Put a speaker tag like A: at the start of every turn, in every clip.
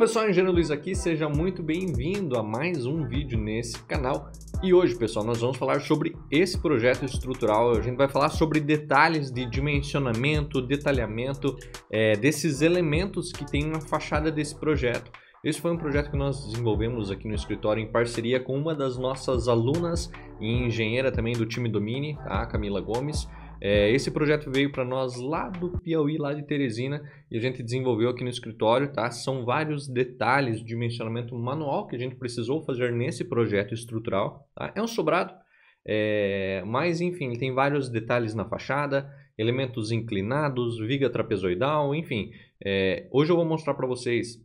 A: pessoal, Engenheiro Luiz aqui, seja muito bem-vindo a mais um vídeo nesse canal. E hoje, pessoal, nós vamos falar sobre esse projeto estrutural. A gente vai falar sobre detalhes de dimensionamento, detalhamento desses elementos que tem na fachada desse projeto. Esse foi um projeto que nós desenvolvemos aqui no escritório em parceria com uma das nossas alunas e engenheira também do time Domini, tá? Camila Gomes. Esse projeto veio para nós lá do Piauí, lá de Teresina, e a gente desenvolveu aqui no escritório, tá? São vários detalhes de dimensionamento manual que a gente precisou fazer nesse projeto estrutural, tá? É um sobrado, mas enfim, ele tem vários detalhes na fachada, elementos inclinados, viga trapezoidal, enfim. Hoje eu vou mostrar para vocês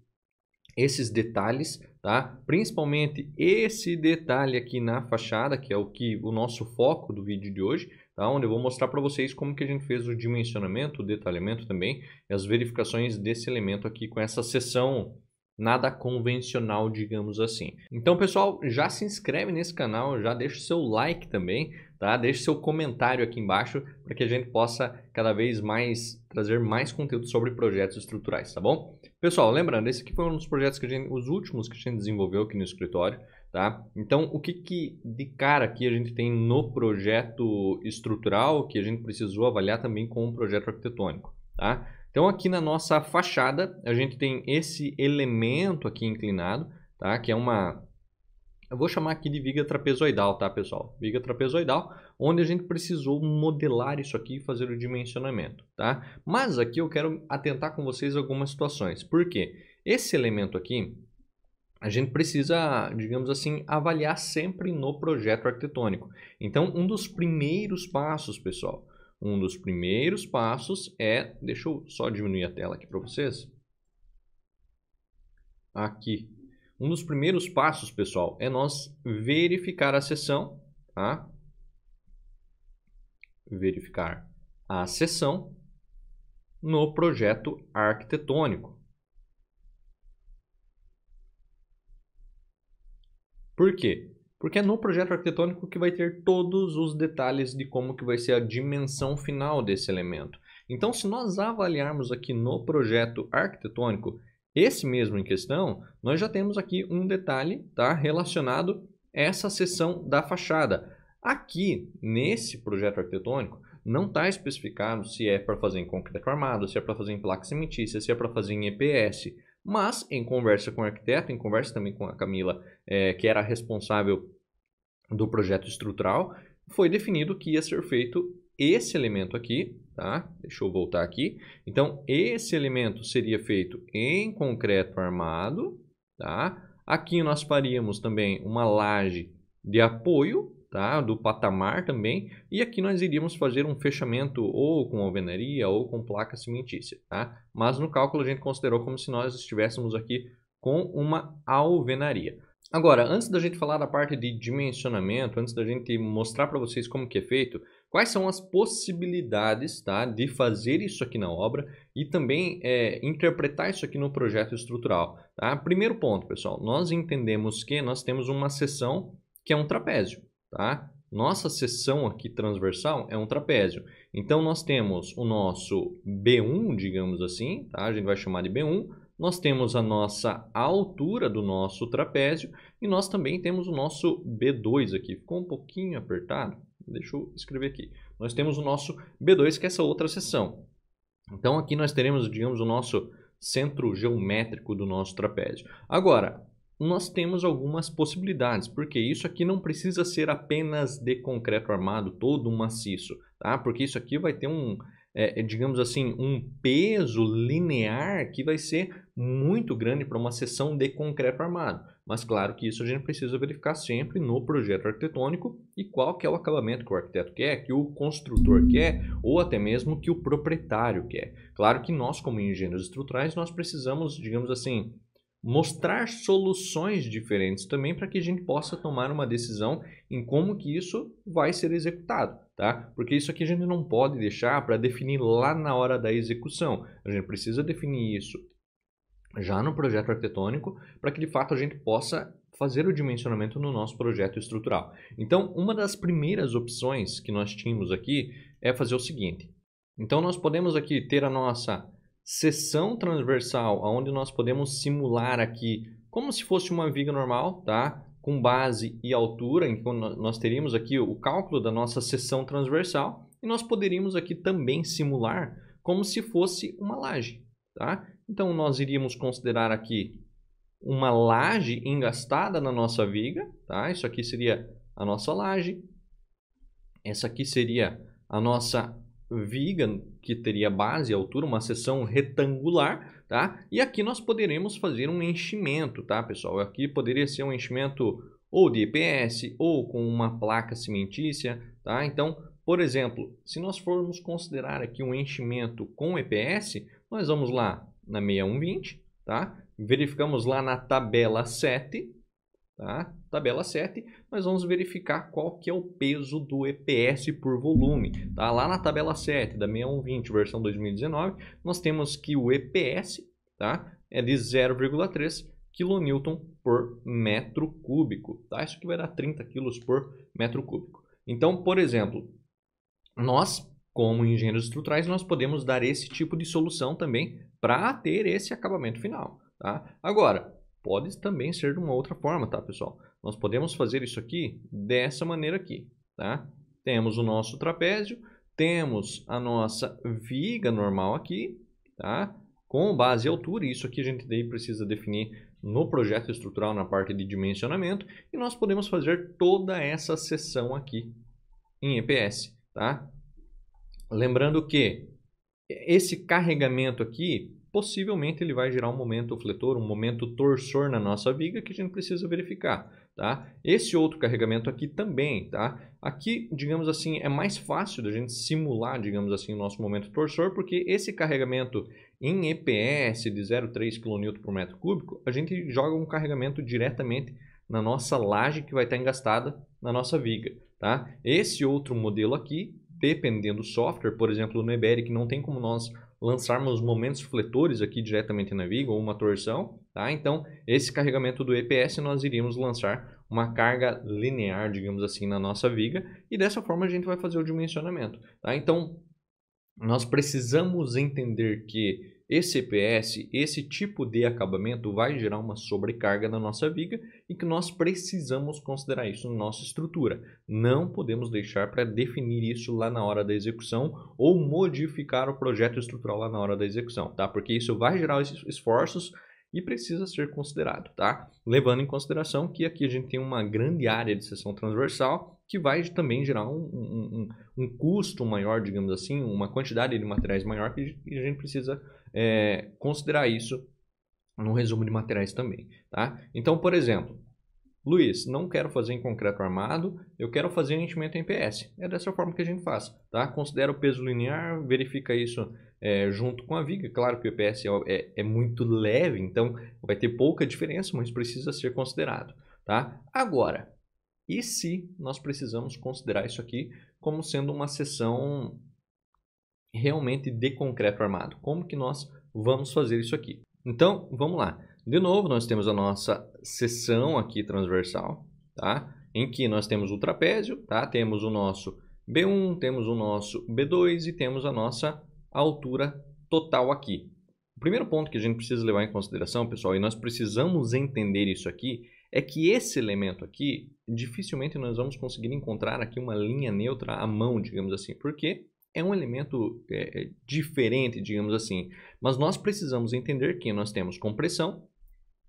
A: esses detalhes, tá? Principalmente esse detalhe aqui na fachada, que é o nosso foco do vídeo de hoje, tá? Onde eu vou mostrar para vocês como que a gente fez o dimensionamento, o detalhamento também, e as verificações desse elemento aqui com essa seção nada convencional, digamos assim. Então, pessoal, já se inscreve nesse canal, já deixa o seu like também, tá? Deixa seu comentário aqui embaixo para que a gente possa cada vez mais trazer mais conteúdo sobre projetos estruturais, tá bom? Pessoal, lembrando, esse aqui foi um dos projetos os últimos que a gente desenvolveu aqui no escritório, tá? Então, o que de cara aqui a gente tem no projeto estrutural que a gente precisou avaliar também com o projeto arquitetônico, tá? Então, aqui na nossa fachada, a gente tem esse elemento aqui inclinado, tá? Que é eu vou chamar aqui de viga trapezoidal, tá, pessoal? Viga trapezoidal, onde a gente precisou modelar isso aqui e fazer o dimensionamento, tá? Mas aqui eu quero atentar com vocês algumas situações. Por quê? Esse elemento aqui, a gente precisa, digamos assim, avaliar sempre no projeto arquitetônico. Então, um dos primeiros passos, pessoal, deixa eu só diminuir a tela aqui para vocês. Aqui. Um dos primeiros passos, pessoal, é nós verificar a seção, tá? Verificar a seção no projeto arquitetônico. Por quê? Porque é no projeto arquitetônico que vai ter todos os detalhes de como que vai ser a dimensão final desse elemento. Então, se nós avaliarmos aqui no projeto arquitetônico, esse mesmo em questão, nós já temos aqui um detalhe, tá, relacionado a essa seção da fachada. Aqui, nesse projeto arquitetônico, não está especificado se é para fazer em concreto armado, se é para fazer em placa cimentícia, se é para fazer em EPS. Mas, em conversa com o arquiteto, em conversa também com a Camila, que era a responsável do projeto estrutural, foi definido que ia ser feito esse elemento aqui, tá? Deixa eu voltar aqui. Então, esse elemento seria feito em concreto armado, tá? Aqui nós faríamos também uma laje de apoio, tá? Do patamar também. E aqui nós iríamos fazer um fechamento ou com alvenaria ou com placa cimentícia, tá? Mas no cálculo a gente considerou como se nós estivéssemos aqui com uma alvenaria. Agora, antes da gente falar da parte de dimensionamento, antes da gente mostrar para vocês como que é feito, quais são as possibilidades, tá, de fazer isso aqui na obra e também interpretar isso aqui no projeto estrutural, tá? Primeiro ponto, pessoal, nós entendemos que nós temos uma seção que é um trapézio, tá? Nossa seção aqui transversal é um trapézio. Então, nós temos o nosso B1, digamos assim, tá? A gente vai chamar de B1. Nós temos a nossa altura do nosso trapézio e nós também temos o nosso B2 aqui. Ficou um pouquinho apertado? Deixa eu escrever aqui. Nós temos o nosso B2, que é essa outra seção. Então, aqui nós teremos, digamos, o nosso centro geométrico do nosso trapézio. Agora, nós temos algumas possibilidades, porque isso aqui não precisa ser apenas de concreto armado, todo maciço, tá? Porque isso aqui vai ter digamos assim, um peso linear que vai ser muito grande para uma seção de concreto armado. Mas claro que isso a gente precisa verificar sempre no projeto arquitetônico e qual que é o acabamento que o arquiteto quer, que o construtor quer ou até mesmo que o proprietário quer. Claro que nós, como engenheiros estruturais, nós precisamos, digamos assim, mostrar soluções diferentes também para que a gente possa tomar uma decisão em como que isso vai ser executado, tá? Porque isso aqui a gente não pode deixar para definir lá na hora da execução. A gente precisa definir isso já no projeto arquitetônico para que de fato a gente possa fazer o dimensionamento no nosso projeto estrutural. Então, uma das primeiras opções que nós tínhamos aqui é fazer o seguinte. Então, nós podemos aqui ter a nossa seção transversal, onde nós podemos simular aqui como se fosse uma viga normal, tá? Com base e altura, então nós teríamos aqui o cálculo da nossa seção transversal e nós poderíamos aqui também simular como se fosse uma laje, tá? Então nós iríamos considerar aqui uma laje engastada na nossa viga, tá? Isso aqui seria a nossa laje. Essa aqui seria a nossa viga, que teria base e altura, uma seção retangular, tá? E aqui nós poderemos fazer um enchimento, tá, pessoal? Aqui poderia ser um enchimento ou de EPS ou com uma placa cimentícia, tá? Então, por exemplo, se nós formos considerar aqui um enchimento com EPS, nós vamos lá na 6120, tá? Verificamos lá na tabela 7, tá? Tabela 7, nós vamos verificar qual que é o peso do EPS por volume, tá? Lá na tabela 7 da 6120, versão 2019, nós temos que o EPS, tá? É de 0,3 kN por metro cúbico, tá? Isso aqui vai dar 30 kg por metro cúbico. Então, por exemplo, nós, como engenheiros estruturais, nós podemos dar esse tipo de solução também para ter esse acabamento final, tá? Agora, pode também ser de uma outra forma, tá, pessoal? Nós podemos fazer isso aqui dessa maneira aqui, tá? Temos o nosso trapézio, temos a nossa viga normal aqui, tá? Com base e altura, isso aqui a gente daí precisa definir no projeto estrutural na parte de dimensionamento, e nós podemos fazer toda essa seção aqui em EPS, tá? Lembrando que esse carregamento aqui, possivelmente ele vai gerar um momento fletor, um momento torsor na nossa viga que a gente precisa verificar, tá? Esse outro carregamento aqui também, tá? Aqui, digamos assim, é mais fácil da gente simular, digamos assim, o nosso momento torsor, porque esse carregamento em EPS de 0,3 kN por metro cúbico, a gente joga um carregamento diretamente na nossa laje que vai estar engastada na nossa viga, tá? Esse outro modelo aqui, dependendo do software, por exemplo, no Eberic não tem como nós lançarmos momentos fletores aqui diretamente na viga ou uma torção, tá? Então, esse carregamento do EPS nós iríamos lançar uma carga linear, digamos assim, na nossa viga e dessa forma a gente vai fazer o dimensionamento, tá? Então, nós precisamos entender que esse EPS, esse tipo de acabamento vai gerar uma sobrecarga na nossa viga e que nós precisamos considerar isso na nossa estrutura. Não podemos deixar para definir isso lá na hora da execução ou modificar o projeto estrutural lá na hora da execução, tá? Porque isso vai gerar esforços e precisa ser considerado, tá? Levando em consideração que aqui a gente tem uma grande área de seção transversal que vai também gerar um custo maior, digamos assim, uma quantidade de materiais maior que a gente precisa considerar isso no resumo de materiais também, tá? Então, por exemplo, Luiz, não quero fazer em concreto armado, eu quero fazer em enchimento em PS. É dessa forma que a gente faz, tá? Considera o peso linear, verifica isso junto com a viga. Claro que o EPS é muito leve, então vai ter pouca diferença, mas precisa ser considerado, tá? Agora, e se nós precisamos considerar isso aqui como sendo uma seção realmente de concreto armado? Como que nós vamos fazer isso aqui? Então, vamos lá. De novo, nós temos a nossa seção aqui transversal, tá? Em que nós temos o trapézio, tá? Temos o nosso B1, temos o nosso B2 e temos a nossa altura total aqui. O primeiro ponto que a gente precisa levar em consideração, pessoal, e nós precisamos entender isso aqui, é que esse elemento aqui, dificilmente nós vamos conseguir encontrar aqui uma linha neutra à mão, digamos assim, porque é um elemento diferente, digamos assim. Mas nós precisamos entender que nós temos compressão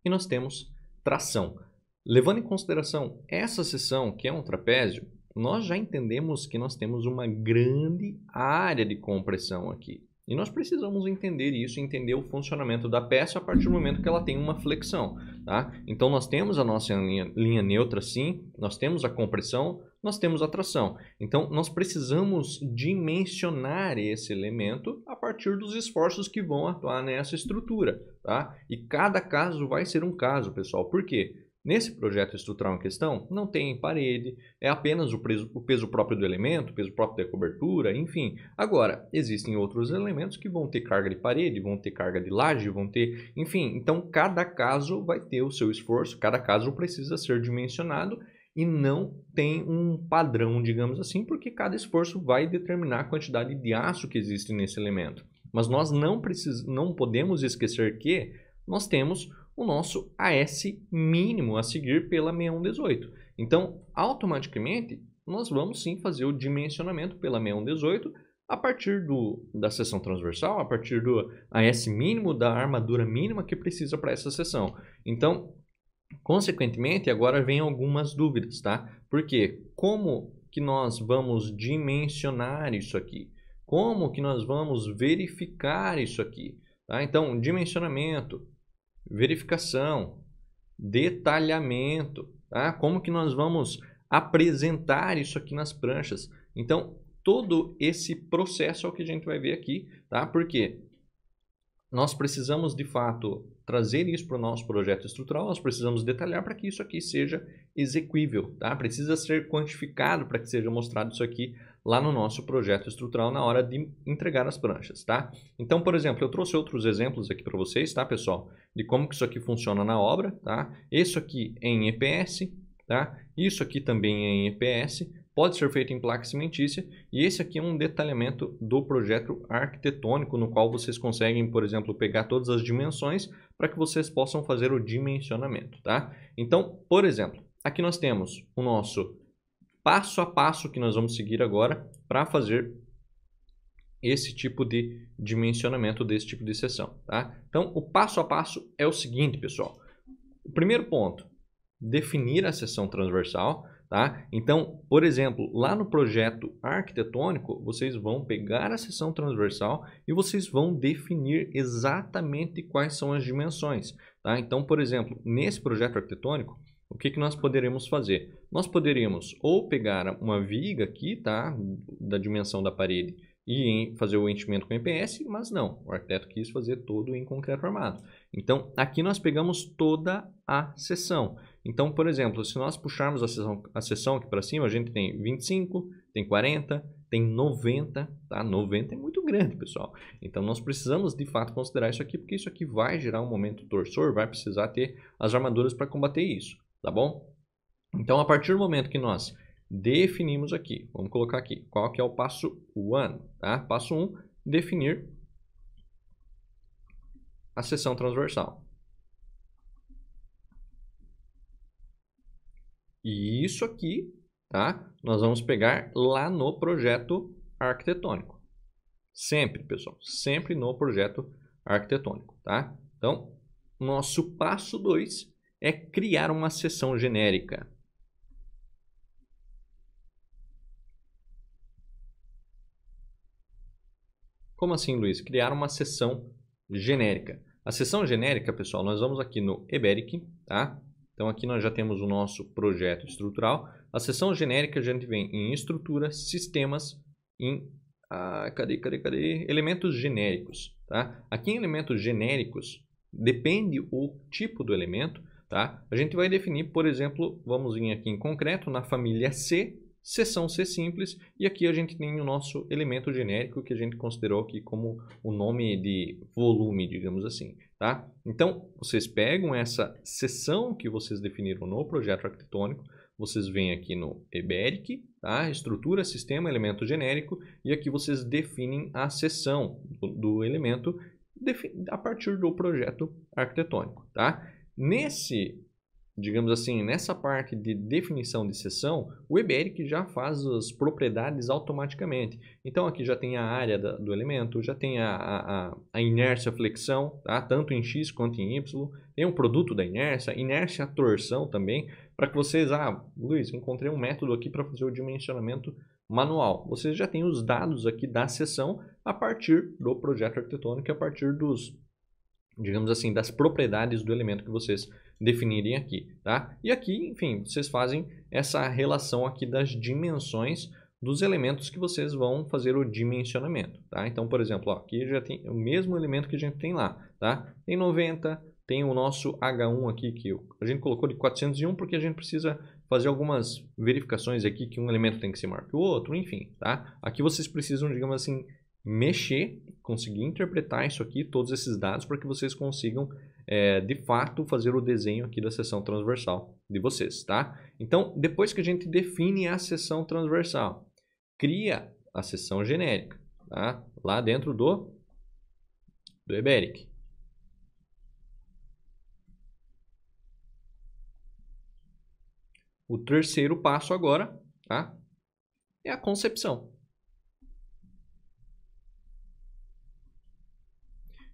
A: e nós temos tração. Levando em consideração essa seção, que é um trapézio, nós já entendemos que nós temos uma grande área de compressão aqui. E nós precisamos entender isso, entender o funcionamento da peça a partir do momento que ela tem uma flexão, tá? Então nós temos a nossa linha neutra sim, nós temos a compressão, nós temos a tração. Então nós precisamos dimensionar esse elemento a partir dos esforços que vão atuar nessa estrutura, tá? E cada caso vai ser um caso, pessoal. Por quê? Nesse projeto estrutural em questão, não tem parede, é apenas o peso próprio do elemento, o peso próprio da cobertura, enfim. Agora, existem outros elementos que vão ter carga de parede, vão ter carga de laje, vão ter... Enfim, então cada caso vai ter o seu esforço, cada caso precisa ser dimensionado e não tem um padrão, digamos assim, porque cada esforço vai determinar a quantidade de aço que existe nesse elemento. Mas nós não podemos esquecer que nós temos o nosso AS mínimo a seguir pela 6118. Então, automaticamente, nós vamos sim fazer o dimensionamento pela 6118 a partir da seção transversal, a partir do AS mínimo, da armadura mínima que precisa para essa seção. Então, consequentemente, agora vem algumas dúvidas, tá? Porque como que nós vamos dimensionar isso aqui? Como que nós vamos verificar isso aqui? Tá? Então, dimensionamento, verificação, detalhamento, tá? Como que nós vamos apresentar isso aqui nas pranchas? Então, todo esse processo é o que a gente vai ver aqui, tá? Porque nós precisamos, de fato, trazer isso para o nosso projeto estrutural, nós precisamos detalhar para que isso aqui seja exequível, tá? Precisa ser quantificado para que seja mostrado isso aqui lá no nosso projeto estrutural na hora de entregar as pranchas, tá? Então, por exemplo, eu trouxe outros exemplos aqui para vocês, tá, pessoal? De como que isso aqui funciona na obra, tá? Isso aqui é em EPS, tá? Isso aqui também é em EPS, pode ser feito em placa cimentícia, e esse aqui é um detalhamento do projeto arquitetônico, no qual vocês conseguem, por exemplo, pegar todas as dimensões para que vocês possam fazer o dimensionamento, tá? Então, por exemplo, aqui nós temos o nosso passo a passo que nós vamos seguir agora para fazer esse tipo de dimensionamento desse tipo de seção, tá? Então, o passo a passo é o seguinte, pessoal. O primeiro ponto, definir a seção transversal, tá? Então, por exemplo, lá no projeto arquitetônico, vocês vão pegar a seção transversal e vocês vão definir exatamente quais são as dimensões, tá? Então, por exemplo, nesse projeto arquitetônico, o que nós poderíamos fazer? Nós poderíamos ou pegar uma viga aqui, tá? Da dimensão da parede e fazer o enchimento com EPS, mas não, o arquiteto quis fazer todo em concreto armado. Então, aqui nós pegamos toda a seção. Então, por exemplo, se nós puxarmos a seção aqui para cima, a gente tem 25, tem 40, tem 90, tá? 90 é muito grande, pessoal. Então, nós precisamos, de fato, considerar isso aqui, porque isso aqui vai gerar um momento torsor, vai precisar ter as armaduras para combater isso, tá bom? Então, a partir do momento que nós definimos aqui, vamos colocar aqui, qual que é o passo 1, tá? Passo 1, definir a seção transversal. E isso aqui, tá? Nós vamos pegar lá no projeto arquitetônico. Sempre, pessoal, sempre no projeto arquitetônico, tá? Então, nosso passo 2 é criar uma seção genérica. Como assim, Luiz? Criar uma seção genérica. A seção genérica, pessoal, nós vamos aqui no EBERIC, tá? Então, aqui nós já temos o nosso projeto estrutural. A seção genérica a gente vem em estrutura, sistemas, em elementos genéricos, tá? Aqui em elementos genéricos, depende o tipo do elemento, tá? A gente vai definir, por exemplo, vamos vir aqui em concreto, na família C, seção C simples, e aqui a gente tem o nosso elemento genérico que a gente considerou aqui como o nome de volume, digamos assim, tá? Então, vocês pegam essa seção que vocês definiram no projeto arquitetônico, vocês vêm aqui no EBERIC, tá? Estrutura, sistema, elemento genérico, e aqui vocês definem a seção do elemento a partir do projeto arquitetônico, tá? Digamos assim, nessa parte de definição de seção, o EBERIC já faz as propriedades automaticamente. Então, aqui já tem a área do elemento, já tem a inércia flexão, tá? Tanto em X quanto em Y. Tem o produto da inércia torção também, para que vocês... Luiz, encontrei um método aqui para fazer o dimensionamento manual. Vocês já têm os dados aqui da seção a partir do projeto arquitetônico, a partir digamos assim, das propriedades do elemento que vocês definirem aqui, tá? E aqui, enfim, vocês fazem essa relação aqui das dimensões dos elementos que vocês vão fazer o dimensionamento, tá? Então, por exemplo, ó, aqui já tem o mesmo elemento que a gente tem lá, tá? Tem 90, tem o nosso H1 aqui, que a gente colocou de 401 porque a gente precisa fazer algumas verificações aqui, que um elemento tem que ser maior que o outro, enfim, tá? Aqui vocês precisam, digamos assim, mexer, conseguir interpretar isso aqui, todos esses dados, para que vocês consigam, de fato, fazer o desenho aqui da seção transversal de vocês, tá? Então, depois que a gente define a seção transversal, cria a seção genérica, tá? Lá dentro do do Eberic. O terceiro passo agora, tá, é a concepção.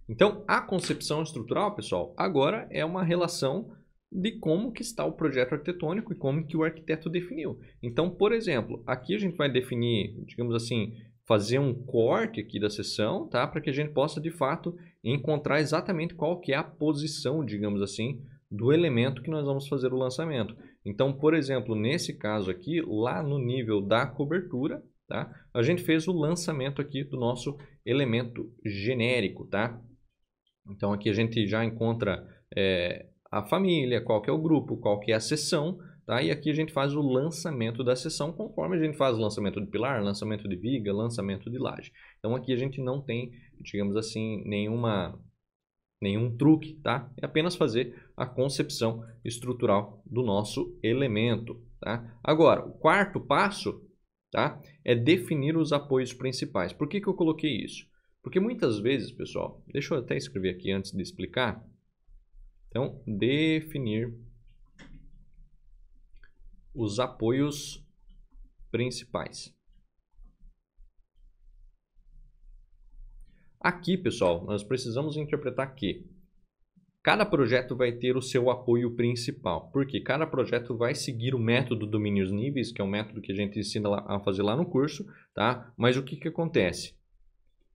A: Então, a concepção estrutural, pessoal, agora é uma relação de como que está o projeto arquitetônico e como que o arquiteto definiu. Então, por exemplo, aqui a gente vai definir, digamos assim, fazer um corte aqui da seção, tá? Para que a gente possa, de fato, encontrar exatamente qual que é a posição, digamos assim, do elemento que nós vamos fazer o lançamento. Então, por exemplo, nesse caso aqui, lá no nível da cobertura, tá? A gente fez o lançamento aqui do nosso elemento genérico, tá? Então, aqui a gente já encontra a família, qual que é o grupo, qual que é a seção, tá? E aqui a gente faz o lançamento da seção conforme a gente faz o lançamento de pilar, lançamento de viga, lançamento de laje. Então, aqui a gente não tem, digamos assim, nenhum truque, tá? É apenas fazer a concepção estrutural do nosso elemento, tá? Agora, o quarto passo, tá, é definir os apoios principais. Por que que eu coloquei isso? Porque muitas vezes, pessoal, deixa eu até escrever aqui antes de explicar. Então, definir os apoios principais. Aqui, pessoal, nós precisamos interpretar que cada projeto vai ter o seu apoio principal, porque cada projeto vai seguir o método domínios níveis, que é o método que a gente ensina a fazer lá no curso, tá? Mas o que que acontece?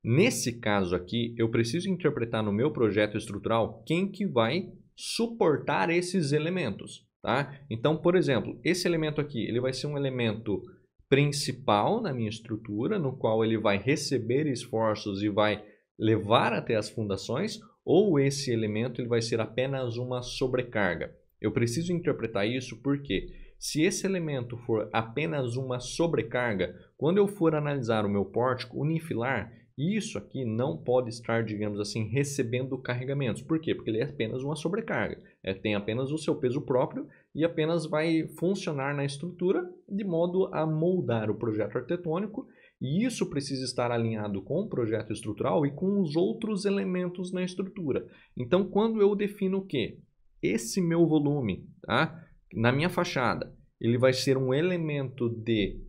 A: Nesse caso aqui, eu preciso interpretar no meu projeto estrutural quem que vai suportar esses elementos, tá? Então, por exemplo, esse elemento aqui, ele vai ser um elemento principal na minha estrutura, no qual ele vai receber esforços e vai levar até as fundações, ou esse elemento ele vai ser apenas uma sobrecarga. Eu preciso interpretar isso porque se esse elemento for apenas uma sobrecarga, quando eu for analisar o meu pórtico unifilar, isso aqui não pode estar, digamos assim, recebendo carregamentos. Por quê? Porque ele é apenas uma sobrecarga. Tem apenas o seu peso próprio e apenas vai funcionar na estrutura de modo a moldar o projeto arquitetônico. E isso precisa estar alinhado com o projeto estrutural e com os outros elementos na estrutura. Então, quando eu defino o quê? Esse meu volume, tá? Na minha fachada, ele vai ser um elemento de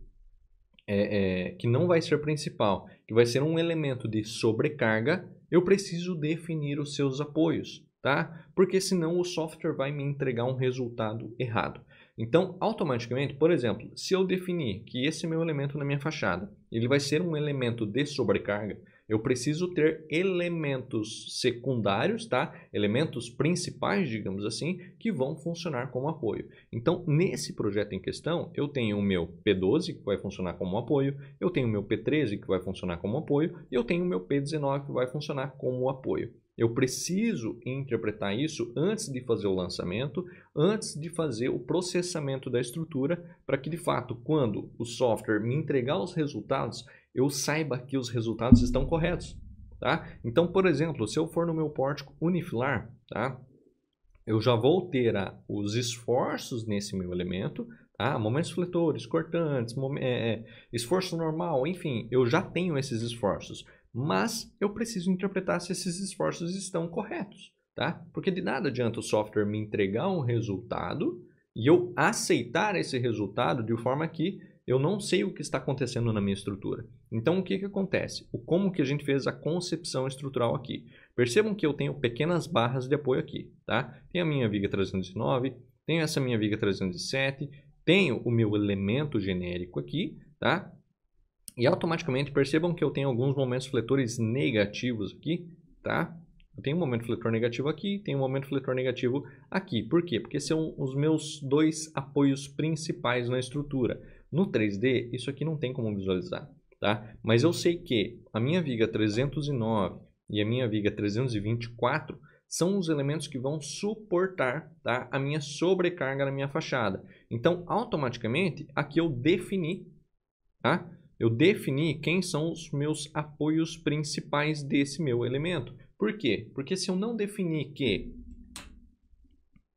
A: que não vai ser principal, que vai ser um elemento de sobrecarga, eu preciso definir os seus apoios, tá? Porque senão o software vai me entregar um resultado errado. Então, automaticamente, por exemplo, se eu definir que esse meu elemento na minha fachada, ele vai ser um elemento de sobrecarga, eu preciso ter elementos secundários, tá? Elementos principais, digamos assim, que vão funcionar como apoio. Então, nesse projeto em questão, eu tenho o meu P12, que vai funcionar como apoio, eu tenho o meu P13, que vai funcionar como apoio, e eu tenho o meu P19, que vai funcionar como apoio. Eu preciso interpretar isso antes de fazer o lançamento, antes de fazer o processamento da estrutura, para que, de fato, quando o software me entregar os resultados, eu saiba que os resultados estão corretos, tá? Então, por exemplo, se eu for no meu pórtico unifilar, tá? Eu já vou ter os esforços nesse meu elemento, tá? Momentos fletores, cortantes, esforço normal, enfim, eu já tenho esses esforços, mas eu preciso interpretar se esses esforços estão corretos, tá? Porque de nada adianta o software me entregar um resultado e eu aceitar esse resultado de forma que eu não sei o que está acontecendo na minha estrutura. Então, o que que acontece? Como que a gente fez a concepção estrutural aqui? Percebam que eu tenho pequenas barras de apoio aqui, tá? Tenho a minha viga 309, tenho essa minha viga 307, tenho o meu elemento genérico aqui, tá? E automaticamente percebam que eu tenho alguns momentos fletores negativos aqui, tá? Eu tenho um momento fletor negativo aqui, tenho um momento fletor negativo aqui. Por quê? Porque são os meus dois apoios principais na estrutura. No 3D, isso aqui não tem como visualizar, tá? Mas eu sei que a minha viga 309 e a minha viga 324 são os elementos que vão suportar, tá, a minha sobrecarga na minha fachada. Então, automaticamente, aqui eu defini, tá? Eu defini quem são os meus apoios principais desse meu elemento. Por quê? Porque se eu não definir que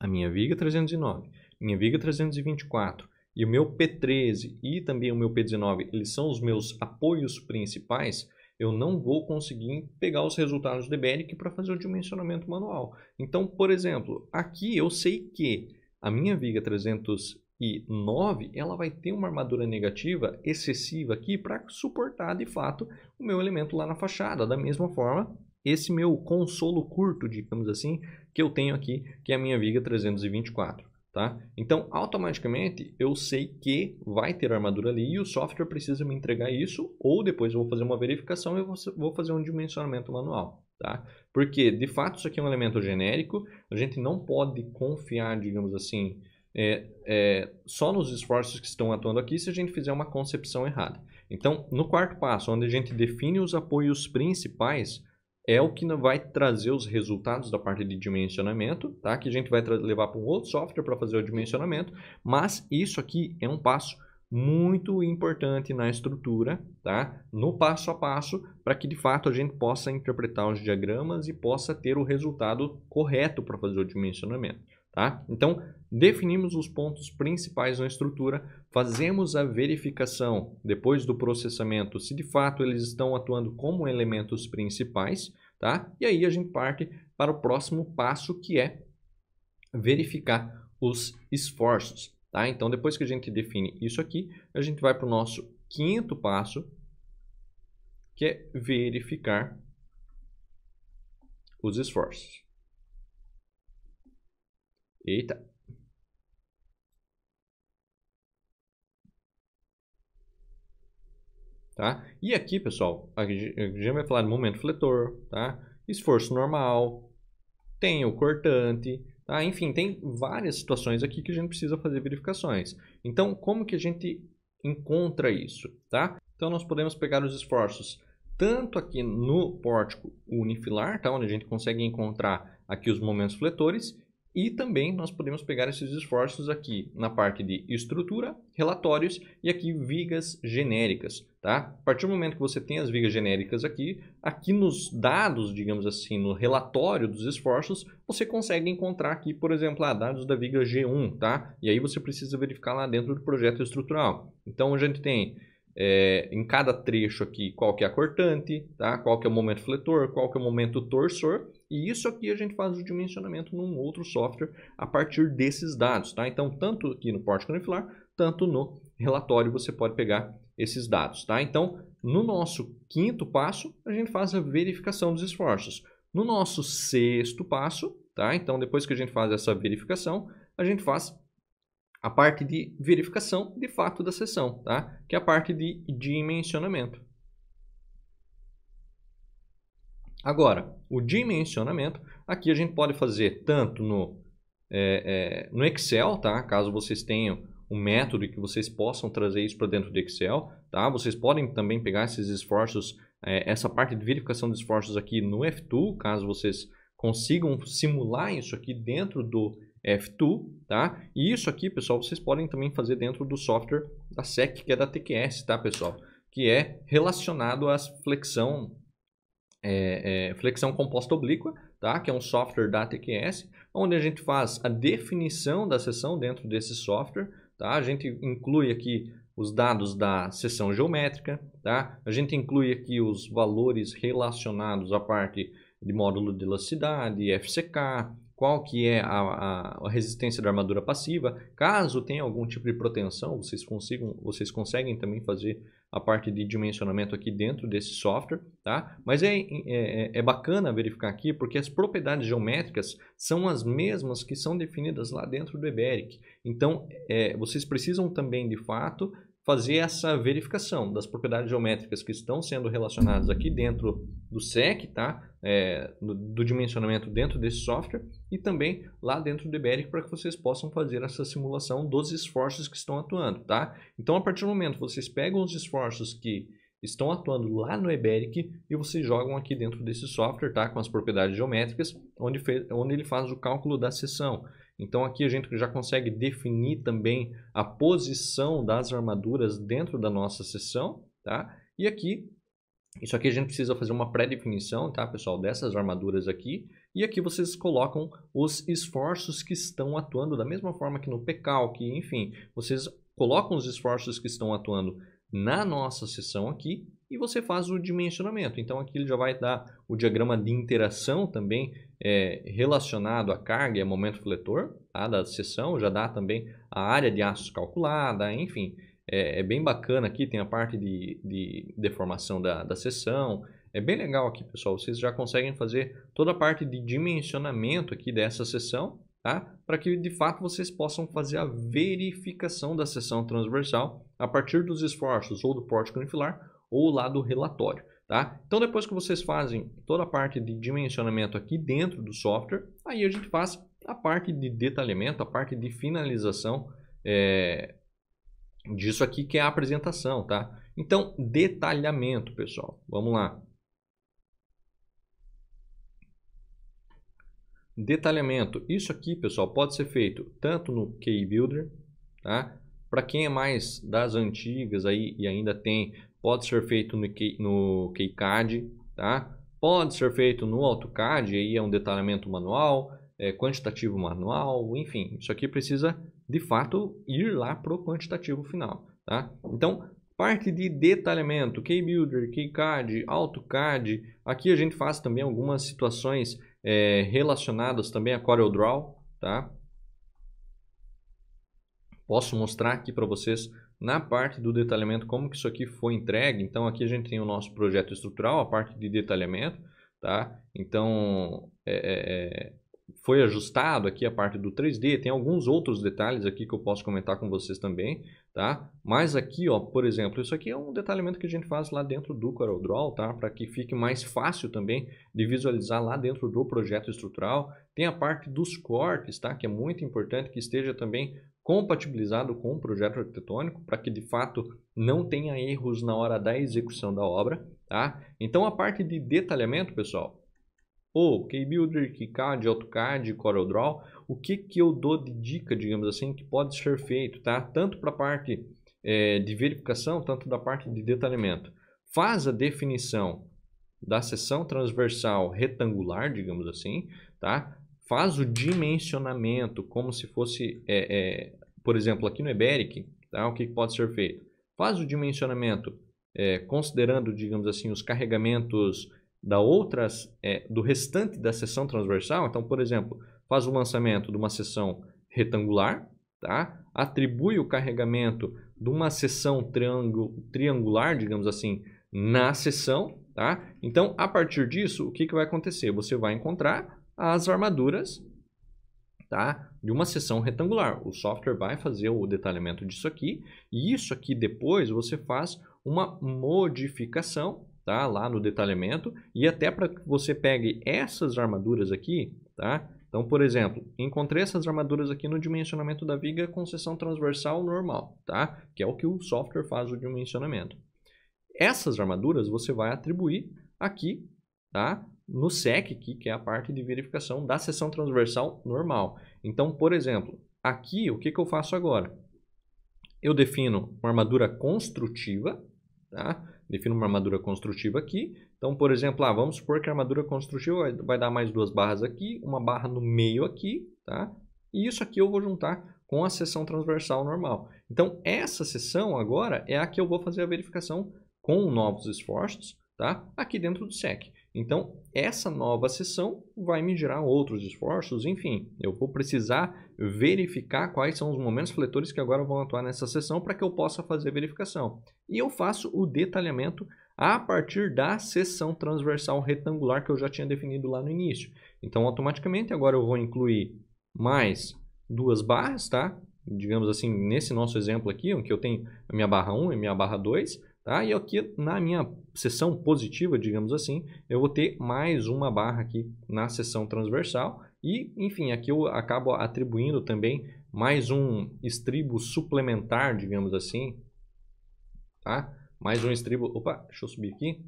A: a minha viga 309, minha viga 324 e o meu P13 e também o meu P19, eles são os meus apoios principais, eu não vou conseguir pegar os resultados do EBERIC para fazer o dimensionamento manual. Então, por exemplo, aqui eu sei que a minha viga 309, ela vai ter uma armadura negativa excessiva aqui para suportar de fato o meu elemento lá na fachada. Da mesma forma, esse meu consolo curto, digamos assim, que eu tenho aqui, que é a minha viga 324. Tá? Então, automaticamente, eu sei que vai ter armadura ali e o software precisa me entregar isso, ou depois eu vou fazer uma verificação e eu vou fazer um dimensionamento manual. Tá? Porque, de fato, isso aqui é um elemento genérico, a gente não pode confiar, digamos assim, só nos esforços que estão atuando aqui se a gente fizer uma concepção errada. Então, no quarto passo, onde a gente define os apoios principais, é o que vai trazer os resultados da parte de dimensionamento, tá? Que a gente vai levar para um outro software para fazer o dimensionamento, mas isso aqui é um passo muito importante na estrutura, tá? No passo a passo, para que de fato a gente possa interpretar os diagramas e possa ter o resultado correto para fazer o dimensionamento. Tá? Então, definimos os pontos principais na estrutura, fazemos a verificação depois do processamento se de fato eles estão atuando como elementos principais, tá? E aí a gente parte para o próximo passo, que é verificar os esforços. Tá? Então, depois que a gente define isso aqui, a gente vai para o nosso quinto passo, que é verificar os esforços. Eita. Tá? E aqui, pessoal, a gente vai falar de momento fletor, tá? Esforço normal, tem o cortante, tá? Enfim, tem várias situações aqui que a gente precisa fazer verificações. Então, como que a gente encontra isso, tá? Então, nós podemos pegar os esforços tanto aqui no pórtico unifilar, tá? Onde a gente consegue encontrar aqui os momentos fletores, e também nós podemos pegar esses esforços aqui na parte de estrutura, relatórios e aqui vigas genéricas. Tá? A partir do momento que você tem as vigas genéricas aqui nos dados, digamos assim, no relatório dos esforços, você consegue encontrar aqui, por exemplo, dados da viga G1. Tá? E aí você precisa verificar lá dentro do projeto estrutural. Então a gente tem em cada trecho aqui qual que é a cortante, tá? Qual que é o momento fletor, qual que é o momento torsor. E isso aqui a gente faz o dimensionamento num outro software a partir desses dados, tá? Então, tanto aqui no pórtico unifilar, tanto no relatório você pode pegar esses dados, tá? Então, no nosso quinto passo, a gente faz a verificação dos esforços. No nosso sexto passo, tá? Então, depois que a gente faz essa verificação, a gente faz a parte de verificação de fato da seção, tá? Que é a parte de dimensionamento. Agora, o dimensionamento, aqui a gente pode fazer tanto no Excel, tá? Caso vocês tenham um método que vocês possam trazer isso para dentro do Excel, tá? Vocês podem também pegar esses esforços, essa parte de verificação de esforços aqui no F2, caso vocês consigam simular isso aqui dentro do F2, tá? E isso aqui, pessoal, vocês podem também fazer dentro do software da SEC, que é da TQS, tá, pessoal? Que é relacionado à flexão composta oblíqua, tá? Que é um software da TQS, onde a gente faz a definição da seção dentro desse software, tá? A gente inclui aqui os dados da seção geométrica, tá? A gente inclui aqui os valores relacionados à parte de módulo de elasticidade, FCK, qual que é a resistência da armadura passiva. Caso tenha algum tipo de proteção, vocês conseguem também fazer a parte de dimensionamento aqui dentro desse software, tá? Mas é bacana verificar aqui porque as propriedades geométricas são as mesmas que são definidas lá dentro do EBERIC. Então, vocês precisam também, de fato, fazer essa verificação das propriedades geométricas que estão sendo relacionadas aqui dentro do SEC, tá? Do dimensionamento dentro desse software e também lá dentro do EBERIC para que vocês possam fazer essa simulação dos esforços que estão atuando, tá? Então, a partir do momento que vocês pegam os esforços que estão atuando lá no EBERIC e vocês jogam aqui dentro desse software, tá? Com as propriedades geométricas, onde ele faz o cálculo da seção. Então aqui a gente já consegue definir também a posição das armaduras dentro da nossa seção, tá? E aqui, isso aqui a gente precisa fazer uma pré-definição, tá, pessoal, dessas armaduras aqui. E aqui vocês colocam os esforços que estão atuando da mesma forma que no PCalc, enfim, vocês colocam os esforços que estão atuando na nossa seção aqui e você faz o dimensionamento. Então aqui ele já vai dar o diagrama de interação também relacionado à carga e a momento fletor, tá, da seção, já dá também a área de aços calculada, enfim, é bem bacana aqui, tem a parte de deformação da seção. É bem legal aqui, pessoal, vocês já conseguem fazer toda a parte de dimensionamento aqui dessa seção, tá? Para que de fato vocês possam fazer a verificação da seção transversal a partir dos esforços ou do pórtico unifilar ou lá do relatório, tá? Então depois que vocês fazem toda a parte de dimensionamento aqui dentro do software, aí a gente faz a parte de detalhamento, a parte de finalização disso aqui que é a apresentação, tá? Então detalhamento, pessoal, vamos lá. Detalhamento, isso aqui, pessoal, pode ser feito tanto no KeyBuilder, tá? Para quem é mais das antigas aí e ainda tem, pode ser feito no KeyCAD, tá? Pode ser feito no AutoCAD, aí é um detalhamento manual, quantitativo manual, enfim, isso aqui precisa de fato ir lá para o quantitativo final, tá? Então, parte de detalhamento, KeyBuilder, KeyCAD, AutoCAD, aqui a gente faz também algumas situações relacionadas também a CorelDRAW, tá? Posso mostrar aqui para vocês na parte do detalhamento como que isso aqui foi entregue. Então aqui a gente tem o nosso projeto estrutural, a parte de detalhamento, tá? Então foi ajustado aqui a parte do 3D, tem alguns outros detalhes aqui que eu posso comentar com vocês também, tá? Mas aqui, ó, por exemplo, isso aqui é um detalhamento que a gente faz lá dentro do CorelDRAW, tá? Para que fique mais fácil também de visualizar lá dentro do projeto estrutural. Tem a parte dos cortes, tá? Que é muito importante que esteja também compatibilizado com o projeto arquitetônico, para que de fato não tenha erros na hora da execução da obra, tá? Então a parte de detalhamento, pessoal, o KeyBuilder, KeyCAD, AutoCAD, CorelDRAW, o que eu dou de dica, digamos assim, que pode ser feito, tá? Tanto para a parte de verificação, tanto da parte de detalhamento. Faz a definição da seção transversal retangular, digamos assim, tá? Faz o dimensionamento como se fosse, por exemplo, aqui no Eberic, tá? O que pode ser feito? Faz o dimensionamento considerando, digamos assim, os carregamentos do restante da seção transversal. Então, por exemplo, faz o lançamento de uma seção retangular, tá? Atribui o carregamento de uma seção triangular, digamos assim, na seção, tá? Então, a partir disso, o que vai acontecer? Você vai encontrar as armaduras, tá? De uma seção retangular. O software vai fazer o detalhamento disso aqui, e isso aqui depois você faz uma modificação, tá? Lá no detalhamento, e até para que você pegue essas armaduras aqui, tá? Então, por exemplo, encontrei essas armaduras aqui no dimensionamento da viga com seção transversal normal, tá? Que é o que o software faz o dimensionamento. Essas armaduras você vai atribuir aqui, tá? No SEC aqui, que é a parte de verificação da seção transversal normal. Então, por exemplo, aqui o que eu faço agora? Eu defino uma armadura construtiva, tá? Defino uma armadura construtiva aqui. Então, por exemplo, vamos supor que a armadura construtiva vai dar mais 2 barras aqui, uma barra no meio aqui, tá? E isso aqui eu vou juntar com a seção transversal normal. Então, essa seção agora é a que eu vou fazer a verificação com novos esforços, tá? Aqui dentro do SEC. Então, essa nova seção vai me gerar outros esforços, enfim, eu vou precisar verificar quais são os momentos fletores que agora vão atuar nessa seção para que eu possa fazer a verificação. E eu faço o detalhamento a partir da seção transversal retangular que eu já tinha definido lá no início. Então, automaticamente, agora eu vou incluir mais 2 barras, tá? Digamos assim, nesse nosso exemplo aqui, em que eu tenho a minha barra 1 e a minha barra 2, tá? E aqui na minha seção positiva, digamos assim, eu vou ter mais uma barra aqui na seção transversal. E, enfim, aqui eu acabo atribuindo também mais um estribo suplementar, digamos assim, tá? Mais um estribo, opa, deixa eu subir aqui.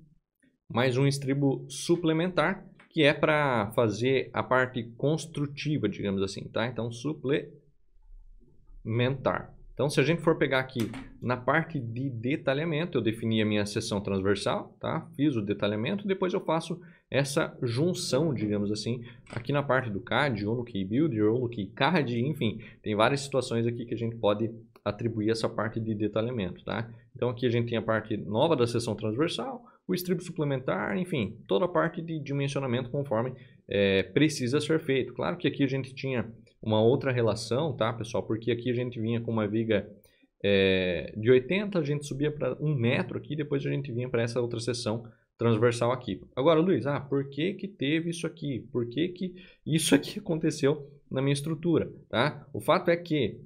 A: Mais um estribo suplementar, que é para fazer a parte construtiva, digamos assim, tá? Então, suplementar. Então, se a gente for pegar aqui na parte de detalhamento, eu defini a minha seção transversal, tá? Fiz o detalhamento, depois eu faço essa junção, digamos assim, aqui na parte do CAD, ou no KeyBuilder, ou no KeyCAD, enfim, tem várias situações aqui que a gente pode atribuir essa parte de detalhamento, tá? Então aqui a gente tem a parte nova da seção transversal, o estribo suplementar, enfim, toda a parte de dimensionamento conforme precisa ser feito. Claro que aqui a gente tinha uma outra relação, tá, pessoal? Porque aqui a gente vinha com uma viga de 80, a gente subia para 1 metro aqui, depois a gente vinha para essa outra seção transversal aqui. Agora, Luiz, por que que teve isso aqui? Por que que isso aqui aconteceu na minha estrutura, tá? O fato é que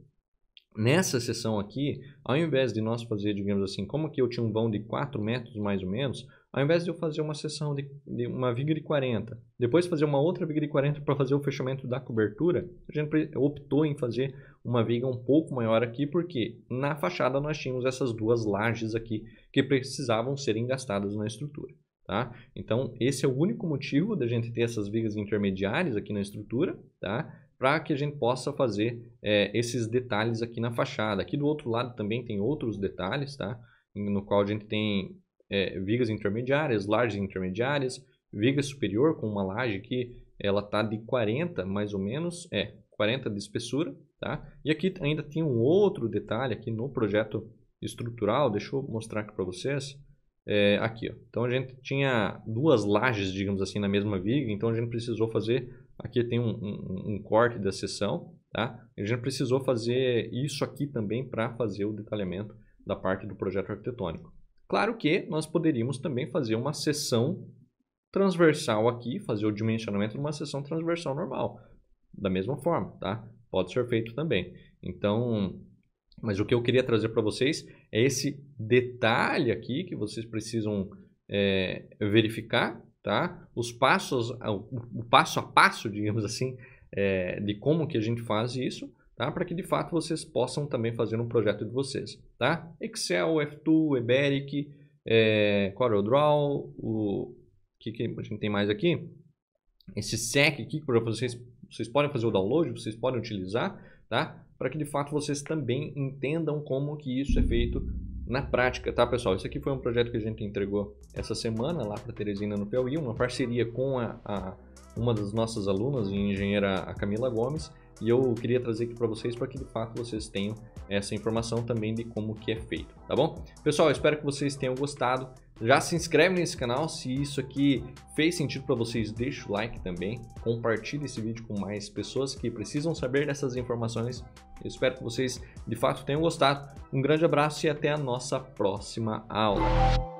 A: nessa seção aqui, ao invés de nós fazer, digamos assim, como que eu tinha um vão de 4 metros mais ou menos, ao invés de eu fazer uma seção de uma viga de 40, depois fazer uma outra viga de 40 para fazer o fechamento da cobertura, a gente optou em fazer uma viga um pouco maior aqui, porque na fachada nós tínhamos essas duas lajes aqui que precisavam ser engastadas na estrutura. Tá? Então, esse é o único motivo da gente ter essas vigas intermediárias aqui na estrutura, tá? Para que a gente possa fazer esses detalhes aqui na fachada. Aqui do outro lado também tem outros detalhes, tá? No qual a gente tem vigas intermediárias, lajes intermediárias, viga superior com uma laje que ela está de 40 mais ou menos, 40 de espessura, tá? E aqui ainda tem um outro detalhe aqui no projeto estrutural, deixa eu mostrar aqui para vocês. Aqui, ó. Então a gente tinha duas lajes, digamos assim, na mesma viga, então a gente precisou fazer, aqui tem um corte da seção, tá? A gente precisou fazer isso aqui também para fazer o detalhamento da parte do projeto arquitetônico. Claro que nós poderíamos também fazer uma seção transversal aqui, fazer o dimensionamento de uma seção transversal normal, da mesma forma, tá? Pode ser feito também. Então, mas o que eu queria trazer para vocês é esse detalhe aqui que vocês precisam verificar, tá? O passo a passo, digamos assim, de como que a gente faz isso, tá? Para que de fato vocês possam também fazer um projeto de vocês, tá? Excel, F2, Eberic, CorelDRAW, o que a gente tem mais aqui? Esse SEC aqui, para vocês podem fazer o download, vocês podem utilizar, tá? Para que de fato vocês também entendam como que isso é feito na prática, tá, pessoal? Esse aqui foi um projeto que a gente entregou essa semana lá para Teresina, no Piauí, uma parceria com uma das nossas alunas, a engenheira a Camila Gomes, e eu queria trazer aqui para vocês para que de fato vocês tenham essa informação também de como que é feito, tá bom? Pessoal, eu espero que vocês tenham gostado. Já se inscreve nesse canal, se isso aqui fez sentido para vocês, deixa o like também, compartilhe esse vídeo com mais pessoas que precisam saber dessas informações. Eu espero que vocês de fato tenham gostado. Um grande abraço e até a nossa próxima aula.